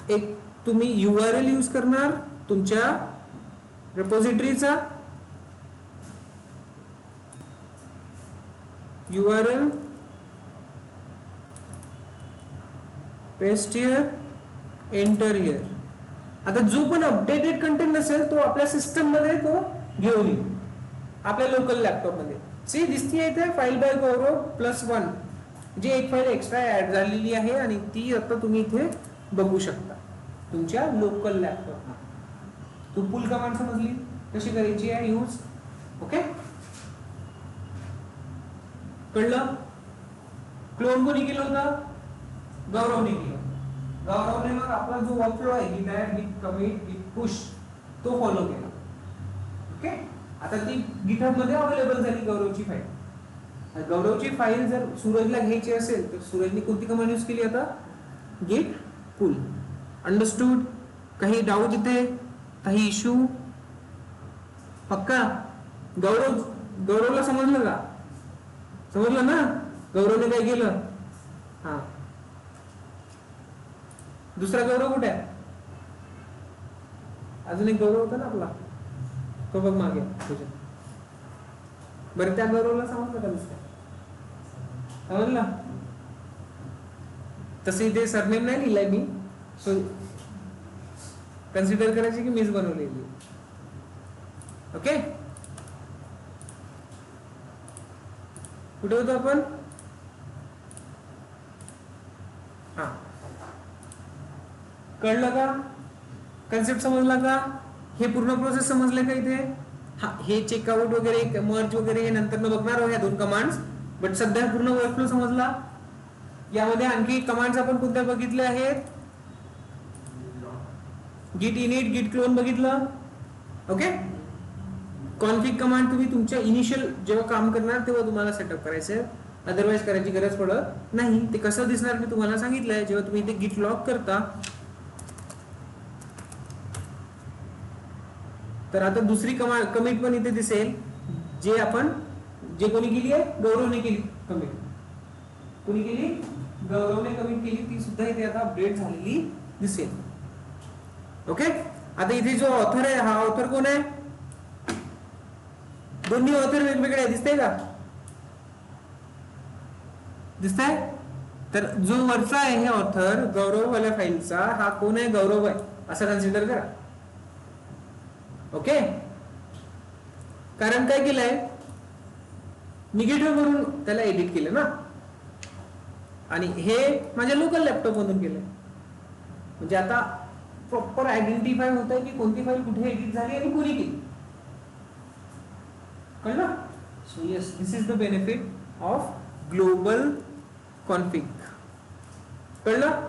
एक तुम्ही URL यूज करणार तुमच्या रिपॉझिटरीचा. URL paste here, enter here. आता जो पण अपडेटेड कंटेंट नसेल तो आपल्या सिस्टम मध्ये तो घेऊन येईल आपल्या लोकल लॅपटॉप मध्ये. सी दिसतीये इथे फाईल बाय गौरव +1 जी एक फाईल एक्स्ट्रा ऍड झालेली आहे आणि ती आता तुम्ही इथे बघू शकता तुमच्या लोकल लॅपटॉप. तू पुल कमांड समजली कशी करायची आहे यूज? ओके. कळलं? क्लोन कोणी केलं होतं? गौरवने केलं. गौरवने मग आपला जो वर्कफ्लो आहे गिट ऍड, गिट कमिट, गिट पुश तो फॉलो केला. ओके. आता ती गिटहब मध्ये अवेलेबल झाली गौरवची फाईल. गौरवची फाईल जर सूरजला घ्यायची असेल तर सूरजने कोणती कमांड यूज केली आता? गिट पुल. अंडरस्टूड? काही डाऊट इथे? काही इश्यू? पक्का? गौरवला समजलं का? समजलं ना गौरवने काय केलं? हा. दुसरा गौरव कुठे आहे? अजून एक गौरव होता ना आपला, तो बघ मागे तुझ्या. बरं त्या गौरवला समजलं का? दुसऱ्या समजला? तसे इथे सरनेम नाही लिहिलाय मी, सो कन्सिडर करायची की मीच बनवलेली. ओके. कुठे होतो आपण? हा. कळलं का? कन्सेप्ट समजला का? हे पूर्ण प्रोसेस समजले का इथे? हा. हे चेकआउट वगैरे, मर्ज वगैरे हे नंतर न बघणार आहोत, या 2 कमांड्स. बट सध्या पूर्ण वर्कफ्लो समजला. यामध्ये आणखी कमांड्स आपण कोणत्या बघितल्या आहेत? गिट इनिट, गिट क्लोन बघितलं. ओके. कॉन्फिग कमांड तुम्ही तुमच्या इनिशियल जेव्हा काम करणार तेव्हा तुम्हाला सेटअप करायचं, अदरवाइज करायची गरज पडत नाही. ते कसं दिसणार मी तुम्हाला सांगितलंय. जेव्हा तुम्ही इथे गिट लॉग करता तर आता दुसरी कमिट पण इथे दिसेल, जे कोणी केली आहे? गौरवने केली कमिट. कोणी केली? गौरवने कमिट केली. ती सुद्धा इथे आता अपडेट झालेली दिसेल. ओके. आता इथे जो ऑथर आहे, हा ऑथर कोण आहे? दोन्ही ऑथर वेगवेगळे आहे. दिसतंय का? दिसतंय? तर जो वरचा आहे हे ऑथर गौरव वाल्या फाईलचा, हा कोण आहे? गौरव आहे असं कन्सिडर करा. ओके. कारण काय केलंय? निगेटिव्ह करून त्याला एडिट केलं ना. आणि हे माझ्या लोकल लॅपटॉप मधून केलंय. म्हणजे आता प्रॉपर आयडेंटिफाय होत आहे की कोणती फाईल कुठे एडिट झाली आणि कोणी केली. कळलं? So yes, this is the benefit of global config. कळलं?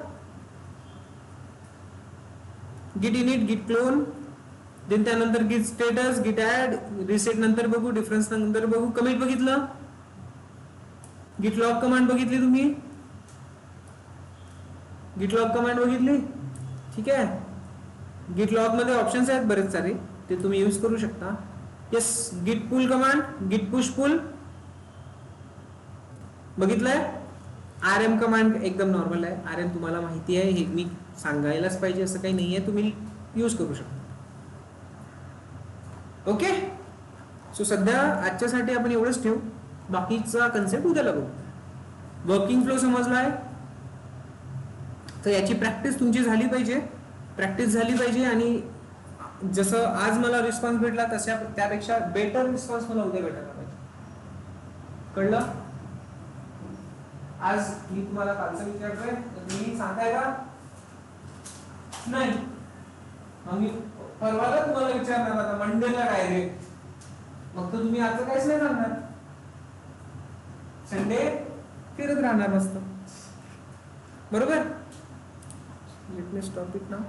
गिट इनिट, गिट क्लोन, देन त्यानंतर गिट स्टेटस, गिट ऍड, रिसेट नंतर बघू, डिफरन्स नंतर बघू. कमिट बघितलं, गिट लॉग कमांड बघितली तुम्ही, गिट लॉग कमांड बघितली. ठीक आहे. गिट लॉग मध्ये ऑप्शन्स आहेत बरेच सारे, ते तुम्ही यूज करू शकता. येस, गिट पुल कमांड, गिट पुश पुल बघितलंय. आर एम कमांड एकदम नॉर्मल आहे. आर एम तुम्हाला माहिती आहे, हे मी सांगायलाच पाहिजे असं काही नाहीये, तुम्ही यूज करू शकता. ओके. सो सध्या आजच्यासाठी आपण एवढंच ठेवू, बाकीचा कन्सेप्ट उद्याला बघू. वर्किंग फ्लो समजलाय, तर याची प्रॅक्टिस तुमची झाली पाहिजे, प्रॅक्टिस झाली पाहिजे. आणि जसं आज मला रिस्पॉन्स भेटला तशा त्यापेक्षा बेटर रिस्पॉन्स मला उद्या भेटायला पाहिजे. कळलं? आज मी तुम्हाला कालचं विचारतोय, तुम्ही सांगताय का? नाही. मग मी परवाला तुम्हाला विचारणार आता मंडेला डायरेक्ट, मग तर तुम्ही आजचं काहीच नाही सांगणार. संडे फिरत राहणार मस्त. बरोबर? Let me stop it now.